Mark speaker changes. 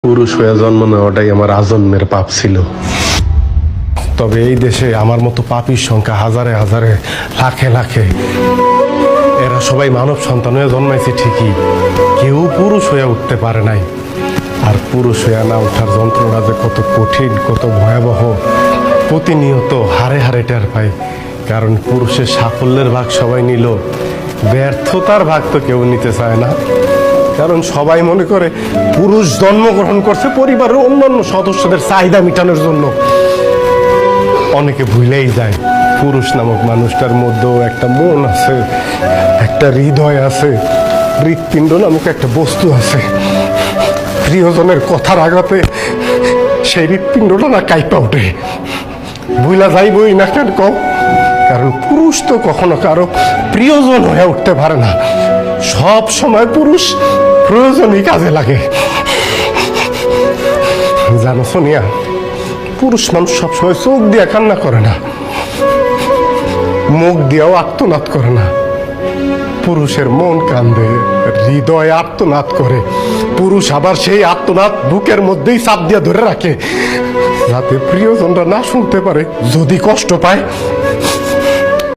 Speaker 1: পুরুষ হয়ে জন্ম নেওয়াটাই আমার আজন্মের পাপ ছিল। তবে এই দেশে আমার মতো পাপীর সংখ্যা হাজারে হাজারে, লাখে লাখে। এরা সবাই মানব সন্তান হয়ে জন্মাইছে ঠিকই, কেউ পুরুষ হয়ে উঠতে পারে নাই। আর পুরুষ হয়ে না ওঠার যন্ত্রণা যে কত কঠিন, কত ভয়াবহ, প্রতিনিয়ত হারে হারে টের পাই। কারণ পুরুষের সাফল্যের ভাগ সবাই নিল, ব্যর্থতার ভাগ তো কেউ নিতে চায় না। কারণ সবাই মনে করে পুরুষ জন্মগ্রহণ করছে পরিবারের অন্যান্য সদস্যদের চাহিদা মেটানোর জন্য। অনেকে ভুলেই যায় পুরুষ নামক মানুষটার মধ্যেও একটা মন আছে, একটা হৃদয় আছে, হৃৎপিণ্ড নামক একটা বস্তু আছে। প্রিয়জনের কথার আঘাতে সেই হৃৎপিণ্ডটা না কাইপা ওঠে। ভুলা যাইবই না কেন কম, কারণ পুরুষ তো কখনো কারো প্রিয়জন হয়ে উঠতে পারে না। সব সময় পুরুষ প্রয়োজনই কাজে লাগে। জানো সোনিয়া, পুরুষ মানুষ সবসময় চোখ দিয়ে কান্না করে না, মুখ দিয়েও আর্তনাদ করে না। পুরুষের মন কান্দে, হৃদয় আর্তনাদ করে। পুরুষ আবার সেই আর্তনাদ বুকের মধ্যেই চাপ দিয়ে ধরে রাখে, যাতে প্রিয়জনরা না শুনতে পারে। যদি কষ্ট পায়